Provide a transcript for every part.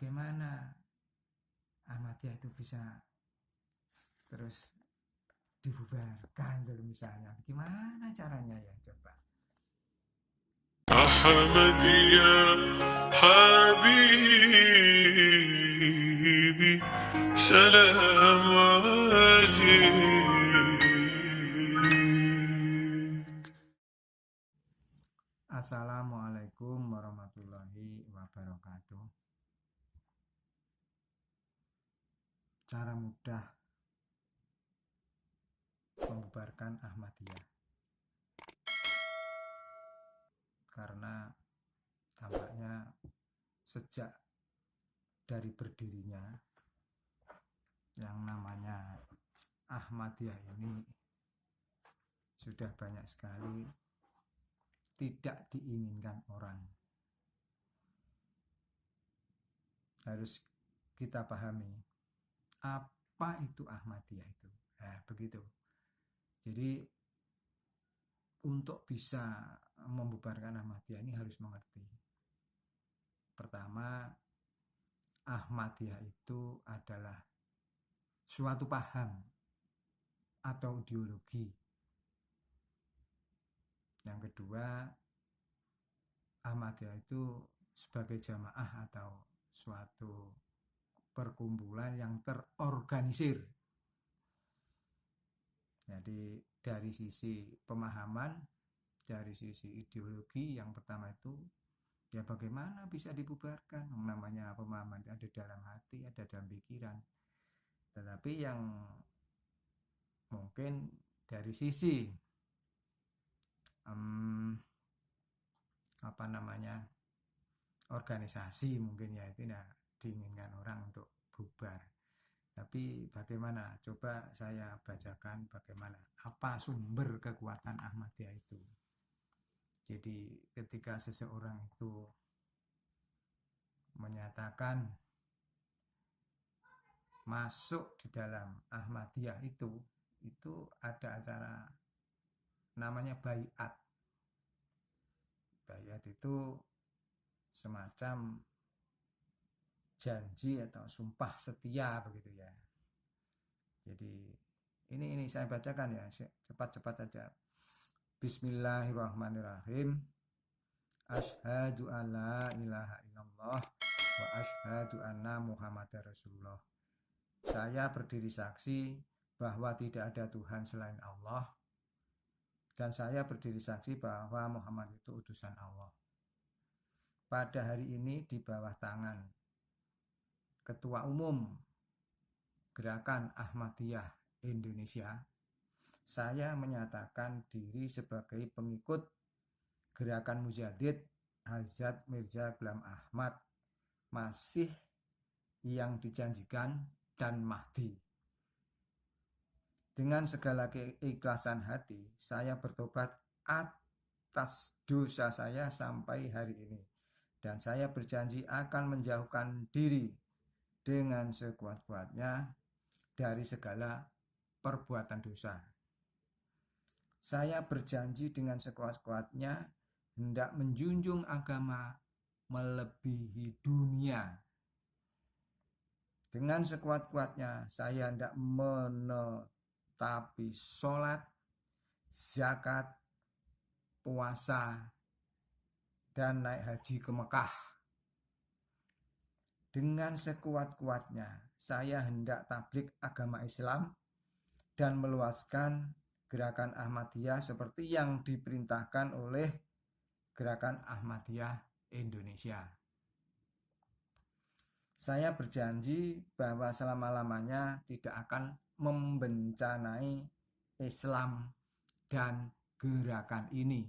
bagaimana Ahmadiyah itu bisa terus dibubarkan dulu misalnya. Gimana caranya ya coba? Ahmadiyya Habibi Salam alaik. Assalamualaikum warahmatullahi wabarakatuh. Cara mudah membubarkan Ahmadiyah. Karena tampaknya sejak dari berdirinya yang namanya Ahmadiyah ini sudah banyak sekali tidak diinginkan orang. Harus kita pahami apa itu Ahmadiyah itu. Nah, begitu. Jadi untuk bisa membubarkan Ahmadiyah ini harus mengerti. Pertama, Ahmadiyah itu adalah suatu paham atau ideologi. Yang kedua, Ahmadiyah itu sebagai jamaah atau suatu perkumpulan yang terorganisir. Jadi dari sisi pemahaman, dari sisi ideologi, yang pertama itu ya bagaimana bisa dibubarkan. Namanya pemahaman ada dalam hati, ada dalam pikiran. Tetapi yang mungkin dari sisi organisasi mungkin ya itu tidak diinginkan orang untuk bubar. Tapi bagaimana? Coba saya bacakan bagaimana apa sumber kekuatan Ahmadiyah itu. Jadi ketika seseorang itu menyatakan masuk di dalam Ahmadiyah itu ada acara namanya baiat. Baiat itu semacam janji atau sumpah setia begitu ya. Jadi ini saya bacakan ya, cepat-cepat saja. Bismillahirrahmanirrahim. Asyhadu alla ilaha illallah wa asyhadu anna Muhammadar Rasulullah. Saya berdiri saksi bahwa tidak ada Tuhan selain Allah, dan saya berdiri saksi bahwa Muhammad itu utusan Allah. Pada hari ini di bawah tangan Ketua Umum Gerakan Ahmadiyah Indonesia, saya menyatakan diri sebagai pengikut Gerakan Mujaddid Hazrat Mirza Ghulam Ahmad, Masih yang dijanjikan dan Mahdi. Dengan segala keikhlasan hati, saya bertobat atas dosa saya sampai hari ini. Dan saya berjanji akan menjauhkan diri dengan sekuat-kuatnya dari segala perbuatan dosa. Saya berjanji dengan sekuat-kuatnya hendak menjunjung agama melebihi dunia. Dengan sekuat-kuatnya saya hendak menetapi sholat, zakat, puasa, dan naik haji ke Mekah. Dengan sekuat-kuatnya saya hendak tabligh agama Islam dan meluaskan Gerakan Ahmadiyah seperti yang diperintahkan oleh Gerakan Ahmadiyah Indonesia. Saya berjanji bahwa selama-lamanya tidak akan membencanai Islam dan gerakan ini.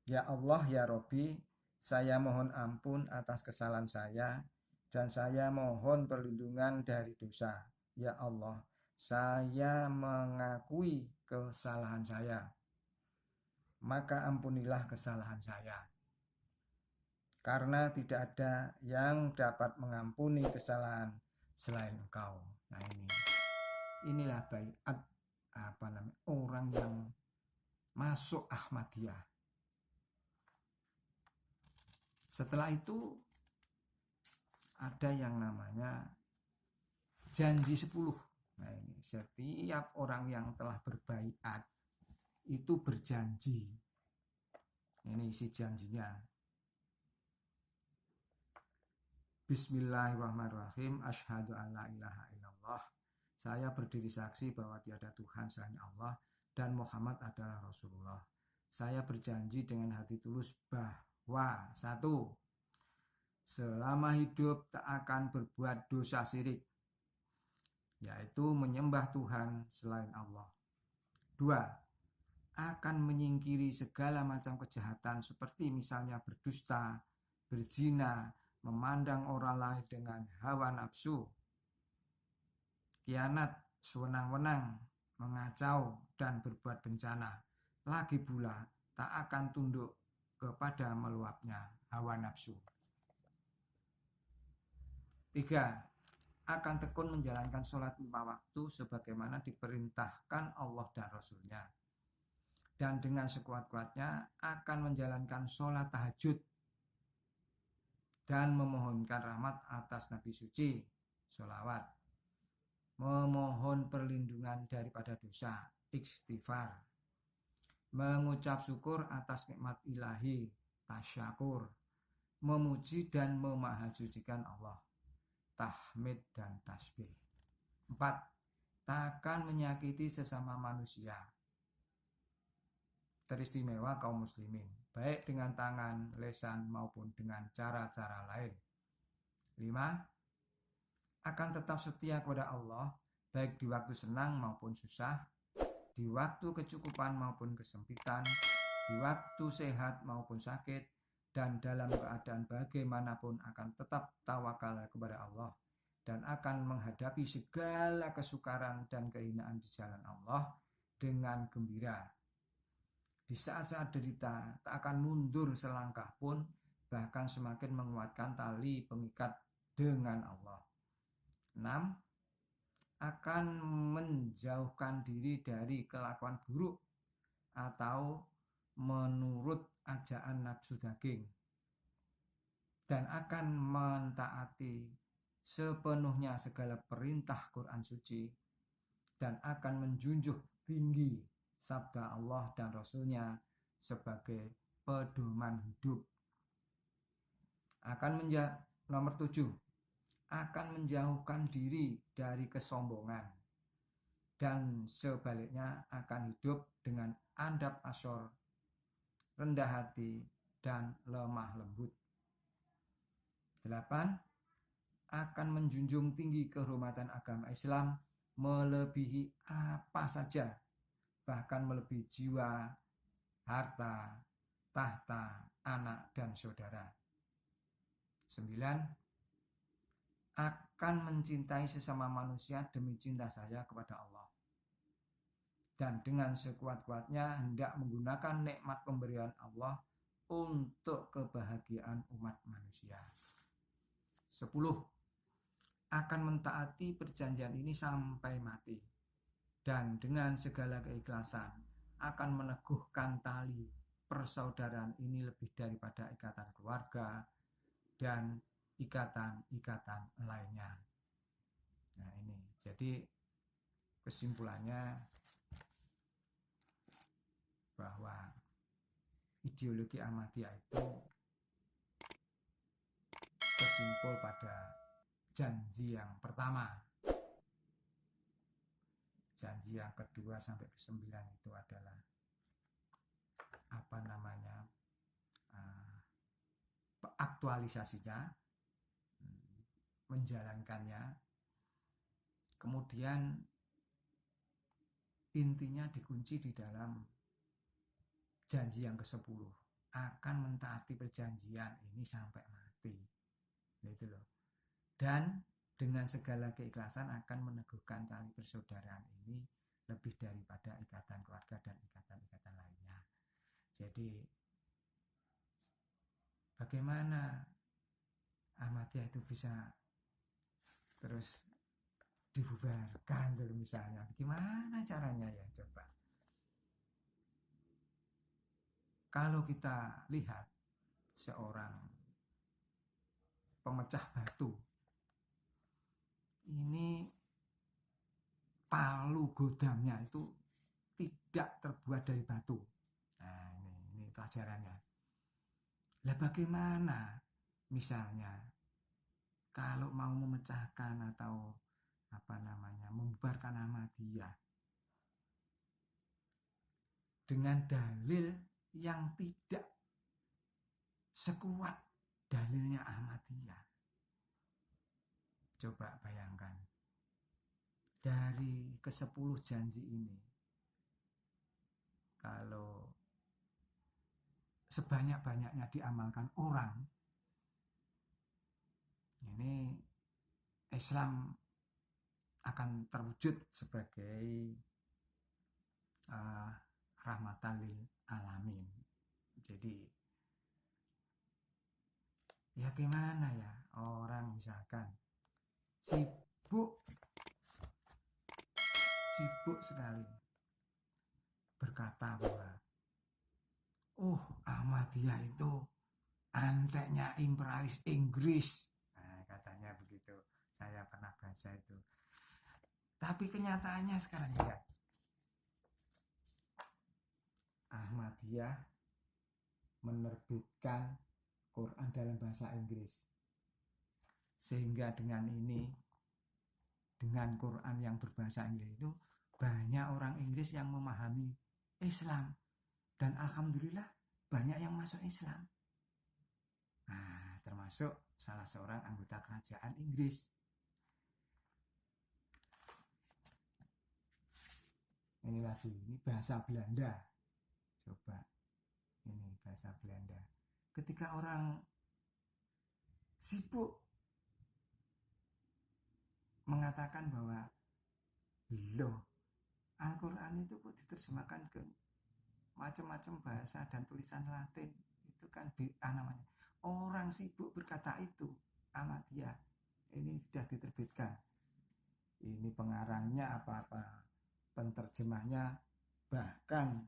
Ya Allah, ya Robbi, saya mohon ampun atas kesalahan saya dan saya mohon perlindungan dari dosa. Ya Allah, saya mengakui kesalahan saya. Maka ampunilah kesalahan saya. Karena tidak ada yang dapat mengampuni kesalahan selain Engkau. Nah inilah baiat orang yang masuk Ahmadiyah. Setelah itu ada yang namanya janji 10. Nah, ini setiap orang yang telah berbaiat itu berjanji. Ini isi janjinya. Bismillahirrahmanirrahim. Asyhadu an la ilaha illallah. Saya berdiri saksi bahwa tiada Tuhan selain Allah dan Muhammad adalah Rasulullah. Saya berjanji dengan hati tulus bahwa 1. Selama hidup tak akan berbuat dosa syirik, yaitu menyembah Tuhan selain Allah. 2. Akan menyingkiri segala macam kejahatan seperti misalnya berdusta, berzina, memandang orang lain dengan hawa nafsu, khianat, sewenang-wenang, mengacau, dan berbuat bencana. Lagi pula tak akan tunduk kepada meluapnya hawa nafsu. 3. Akan tekun menjalankan sholat 5 waktu sebagaimana diperintahkan Allah dan Rasulnya. Dan dengan sekuat-kuatnya akan menjalankan sholat tahajud dan memohonkan rahmat atas Nabi suci, sholawat, memohon perlindungan daripada dosa, istighfar, mengucap syukur atas nikmat ilahi, tasyakur, memuji dan memahajujikan Allah, tahmid dan tasbih. 4. Takkan menyakiti sesama manusia, teristimewa kaum muslimin, baik dengan tangan, lisan maupun dengan cara-cara lain. 5. Akan tetap setia kepada Allah, baik di waktu senang maupun susah, di waktu kecukupan maupun kesempitan, di waktu sehat maupun sakit, dan dalam keadaan bagaimanapun akan tetap tawakal kepada Allah dan akan menghadapi segala kesukaran dan kehinaan di jalan Allah dengan gembira. Di saat-saat derita tak akan mundur selangkah pun, bahkan semakin menguatkan tali pengikat dengan Allah. 6. Akan menjauhkan diri dari kelakuan buruk atau menurut ajaan nafsu daging, dan akan mentaati sepenuhnya segala perintah Quran suci, dan akan menjunjung tinggi sabda Allah dan Rasulnya sebagai pedoman hidup. Nomor 7. Akan menjauhkan diri dari kesombongan, dan sebaliknya akan hidup dengan andap asor, rendah hati, dan lemah lembut. 8. Akan menjunjung tinggi kehormatan agama Islam melebihi apa saja, bahkan melebihi jiwa, harta, tahta, anak, dan saudara. 9. Akan mencintai sesama manusia demi cinta saya kepada Allah, dan dengan sekuat-kuatnya hendak menggunakan nikmat pemberian Allah untuk kebahagiaan umat manusia. 10. Akan mentaati perjanjian ini sampai mati, dan dengan segala keikhlasan akan meneguhkan tali persaudaraan ini lebih daripada ikatan keluarga dan ikatan-ikatan lainnya. Nah, ini jadi kesimpulannya bahwa ideologi Ahmadiyah itu tersimpul pada janji yang pertama. Janji yang kedua sampai ke-9 itu adalah aktualisasinya, menjalankannya. Kemudian intinya dikunci di dalam janji yang ke-10, akan mentaati perjanjian ini sampai mati. Itu loh. Dan dengan segala keikhlasan akan meneguhkan tali persaudaraan ini lebih daripada ikatan keluarga dan ikatan-ikatan lainnya. Jadi bagaimana Ahmadiyah itu bisa terus dibubarkan dulu misalnya? Gimana caranya ya, coba? Kalau kita lihat seorang pemecah batu ini palu godamnya itu tidak terbuat dari batu. Nah, ini pelajarannya. Lah bagaimana misalnya kalau mau memecahkan atau membubarkan Ahmadiyah dengan dalil yang tidak sekuat dalilnya Ahmadiyah. Coba bayangkan, dari ke-10 janji ini, kalau sebanyak-banyaknya diamalkan orang, ini Islam akan terwujud sebagai rahmatan lil alamin. Jadi ya gimana ya, orang misalkan sibuk sekali berkata bahwa Ahmadiyah itu anteknya imperialis Inggris. Nah, katanya begitu. Saya pernah baca itu. Tapi kenyataannya sekarang lihat, Ahmadiyah menerbitkan Quran dalam bahasa Inggris. Sehingga dengan ini, dengan Quran yang berbahasa Inggris itu, banyak orang Inggris yang memahami Islam. Dan alhamdulillah banyak yang masuk Islam. Nah, termasuk salah seorang anggota kerajaan Inggris. Ini lagi, ini bahasa Belanda. Coba, ini bahasa Belanda. Ketika orang sibuk mengatakan bahwa loh, Al-Quran itu kok diterjemahkan ke macam-macam bahasa dan tulisan Latin, itu kan namanya. Orang sibuk berkata itu, Ahmadiyah ini sudah diterbitkan. Ini pengarangnya apa-apa, penterjemahnya bahkan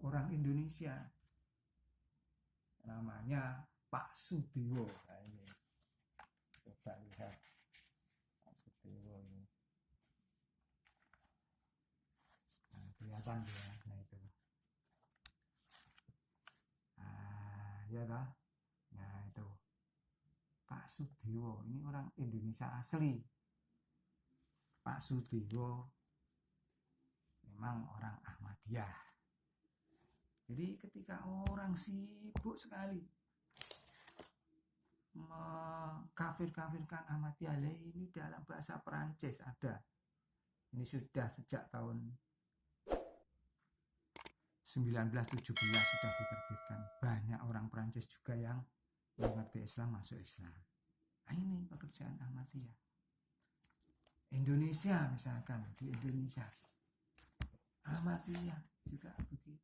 orang Indonesia, namanya Pak Sudewo. Nah, ini coba lihat Pak Sudewo ini. Nah, kelihatan ya. Nah, itu. Ya kan? Nah, itu Pak Sudewo ini orang Indonesia asli. Pak Sudewo memang orang Ahmadiyah. Jadi ketika orang sibuk sekali mengkafir-kafirkan Ahmadiyah, ini dalam bahasa Perancis ada. Ini sudah sejak tahun 1917 sudah diterbitkan. Banyak orang Perancis juga yang mengerti Islam masuk Islam. Nah, ini pekerjaan Ahmadiyah. Indonesia misalkan, di Indonesia Ahmadiyah juga begitu.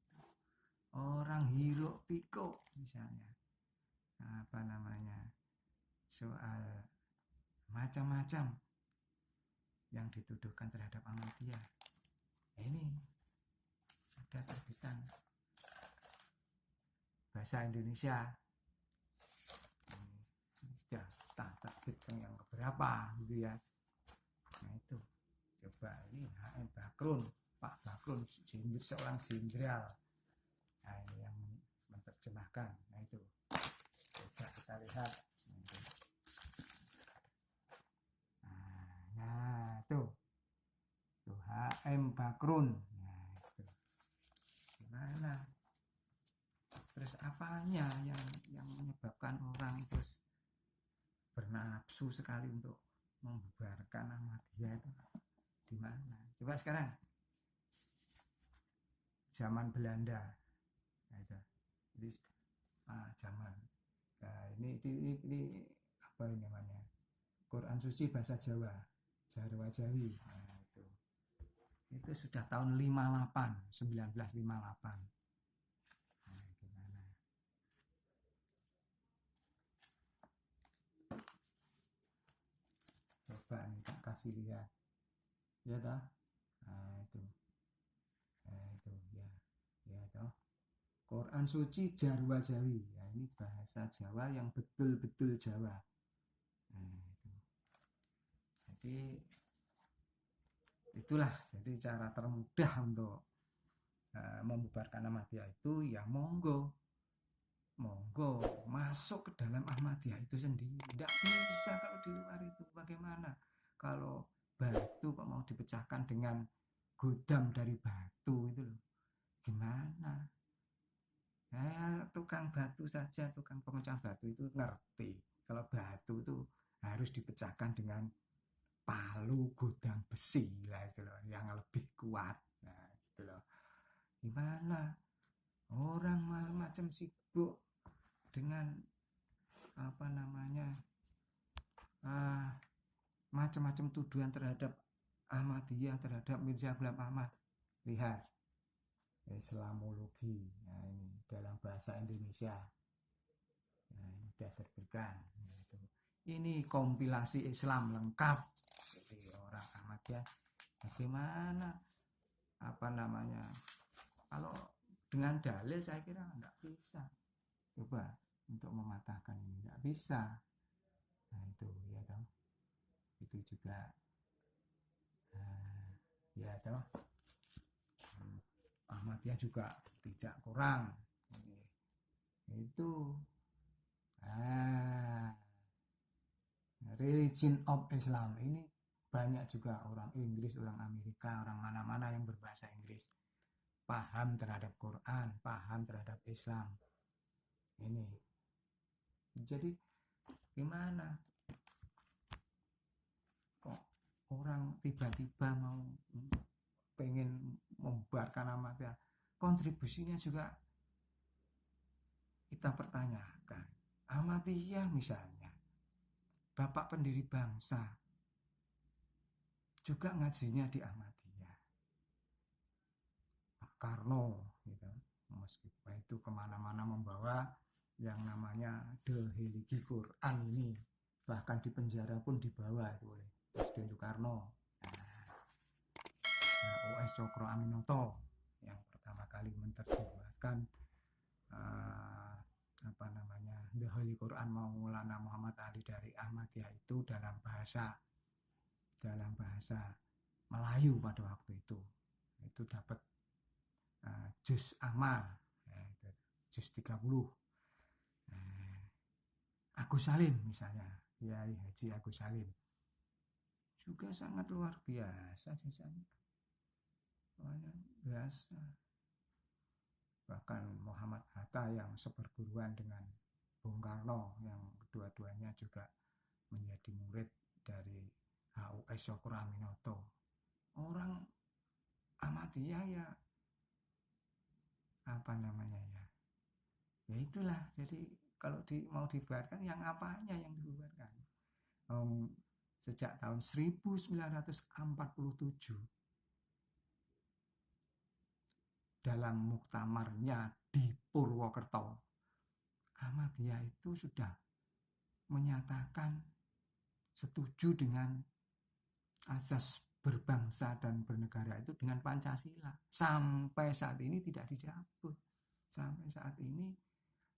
Orang hiruk pikuk misalnya, soal macam-macam yang dituduhkan terhadap Ahmadiyah. Ini ada terbitan bahasa Indonesia. Ini sudah terbit yang keberapa gitu ya. Nah itu, coba ini HM Bakrun, Pak Bakrun, seorang jenderal. Nah ini yang menerjemahkan. Nah itu, coba kita lihat. Nah tuh HM Bakrun. Nah itu, gimana? Terus apanya yang menyebabkan orang terus bernafsu sekali untuk membubarkan Ahmadiyah itu di mana? Coba sekarang zaman Belanda. Nah, itu. Jadi zaman. Nah, ini apa ini namanya? Quran suci bahasa Jawa, Jarwa Jawi. Nah, itu. Itu sudah tahun 1958. Nah, gimana? Coba nih tak kasih lihat. Ya dah. Nah, itu. Nah, itu ya. Ya toh. Quran suci Jarwa Jawi. Ya, ini bahasa Jawa yang betul-betul Jawa. Nah, itu. Jadi itulah jadi cara termudah untuk membubarkan Ahmadiyah itu ya monggo masuk ke dalam Ahmadiyah itu sendiri. Tidak bisa kalau di luar itu. Bagaimana kalau batu kok mau dipecahkan dengan godam dari batu itu loh, gimana? Tukang batu saja, tukang pemecah batu itu ngerti kalau batu itu harus dipecahkan dengan palu godam besi lah itu loh, yang lebih kuat. Nah gitu loh. Gimana orang macam sibuk dengan apa namanya macam-macam tuduhan terhadap Ahmadiyah, terhadap Mirza Ghulam Ahmad. Lihat Islamologi, nah ini dalam bahasa Indonesia, nah ini sudah terbitkan. Ini kompilasi Islam lengkap. Jadi orang Ahmadiyah bagaimana apa namanya, kalau dengan dalil saya kira nggak bisa. Coba untuk mematahkan ini nggak bisa. Nah itu ya toh, itu juga ya toh, Ahmadiyah juga tidak kurang. Itu Religion of Islam ini banyak juga orang Inggris, orang Amerika, orang mana-mana yang berbahasa Inggris paham terhadap Quran, paham terhadap Islam. Ini jadi gimana kok orang tiba-tiba mau pengen membubarkan Ahmadiyah, kontribusinya juga kita pertanyakan. Ahmadiyah misalnya, bapak pendiri bangsa juga ngajinya di Ahmadiyah, Pak Karno gitu. Meskipun itu kemana-mana membawa yang namanya Deheligi Quran ini, bahkan di penjara pun dibawa itu oleh Presiden Soekarno. OS Cokro Aminoto yang pertama kali menerjemahkan apa namanya Deheligi Quran Maulana Muhammad Ali dari Ahmadiyah itu dalam bahasa Melayu pada waktu itu dapat juz amal, juz 30. Agus Salim misalnya, Kiai Haji Agus Salim juga sangat luar biasa jasanya, biasa. Bahkan Muhammad Hatta yang seperguruan dengan Bung Karno, yang kedua-duanya juga menjadi murid dari HUS Cokro Aminoto, orang Ahmadiyah ya apa namanya ya itulah. Jadi kalau mau dibubarkan yang apanya yang dibubarkan. Sejak tahun 1947 dalam muktamarnya di Purwokerto, Ahmadiyah itu sudah menyatakan setuju dengan asas berbangsa dan bernegara itu dengan Pancasila. Sampai saat ini tidak dicabut. Sampai saat ini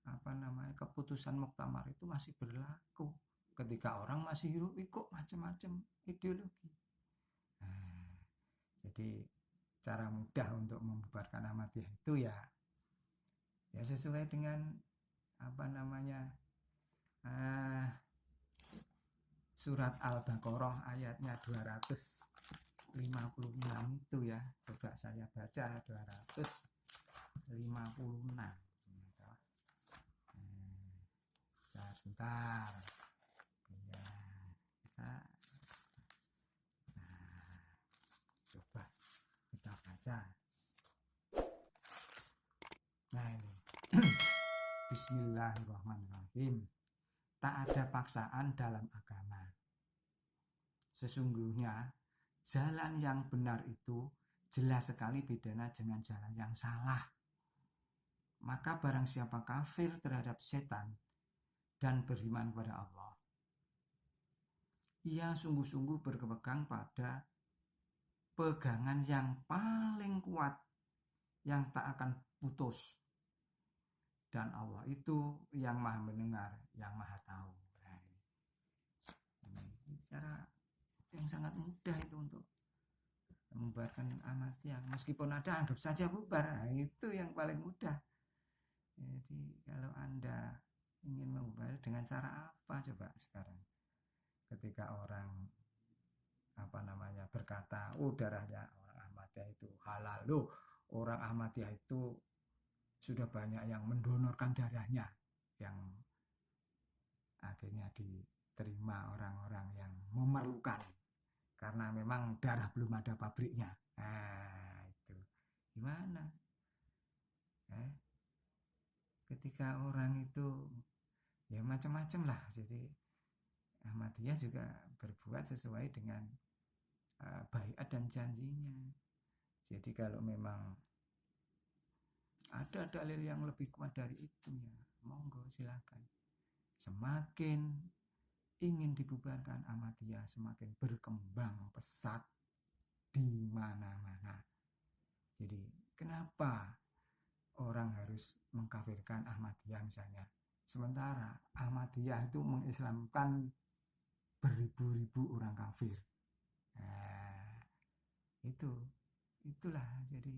apa namanya keputusan muktamar itu masih berlaku. Ketika orang masih hirup pikuk macam-macam ideologi. Jadi cara mudah untuk membubarkan Ahmadiyah itu ya sesuai dengan apa namanya surat Al-Baqarah ayatnya 256 itu ya. Coba saya baca 256. Sebentar. Ya, coba kita baca. Nah ini. Bismillahirrahmanirrahim. Tak ada paksaan dalam agama. Sesungguhnya jalan yang benar itu jelas sekali bedanya dengan jalan yang salah. Maka barang siapa kafir terhadap setan dan beriman kepada Allah, ia sungguh-sungguh berpegang pada pegangan yang paling kuat yang tak akan putus. Dan Allah itu yang maha mendengar, yang maha tahu. Ini cara yang sangat sangat mudah itu untuk membubarkan Ahmadiyah. Meskipun ada, anggap saja bubar. Nah, itu yang paling mudah. Jadi kalau Anda ingin membubar dengan cara apa coba sekarang? Ketika orang berkata, darahnya orang Ahmadiyah itu halal. Loh, orang Ahmadiyah itu sudah banyak yang mendonorkan darahnya, yang akhirnya diterima orang-orang yang memerlukan karena memang darah belum ada pabriknya. Nah, itu gimana? Ketika orang itu ya macam-macam lah. Jadi Ahmadiyah juga berbuat sesuai dengan baiat dan janjinya. Jadi kalau memang ada dalil yang lebih kuat dari itu, ya monggo silakan. Semakin ingin dibubarkan Ahmadiyah, semakin berkembang pesat di mana-mana. Jadi kenapa orang harus mengkafirkan Ahmadiyah misalnya? Sementara Ahmadiyah itu mengislamkan beribu-ribu orang kafir. Nah, itulah. Jadi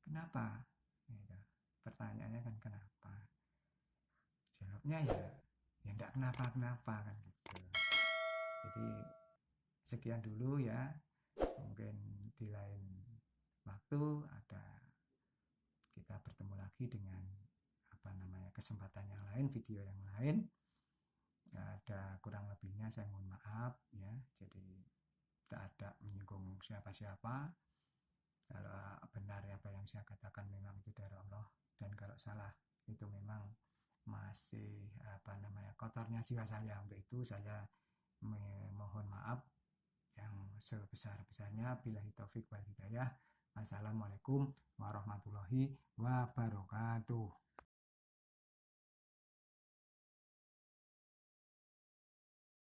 kenapa? Pertanyaannya kan kenapa? Jawabnya ya enggak kenapa-kenapa kan gitu. Jadi sekian dulu ya. Mungkin di lain waktu kita bertemu lagi dengan kesempatan yang lain, video yang lain. Ada kurang lebihnya saya mohon maaf ya. Jadi tidak ada menyinggung siapa-siapa. Kalau benar apa yang saya katakan memang itu dari Allah, dan kalau salah itu memang masih kotornya jiwa saya. Untuk itu saya mohon maaf yang sebesar-besarnya. Billahi taufik wal hidayah. Assalamualaikum warahmatullahi wabarakatuh.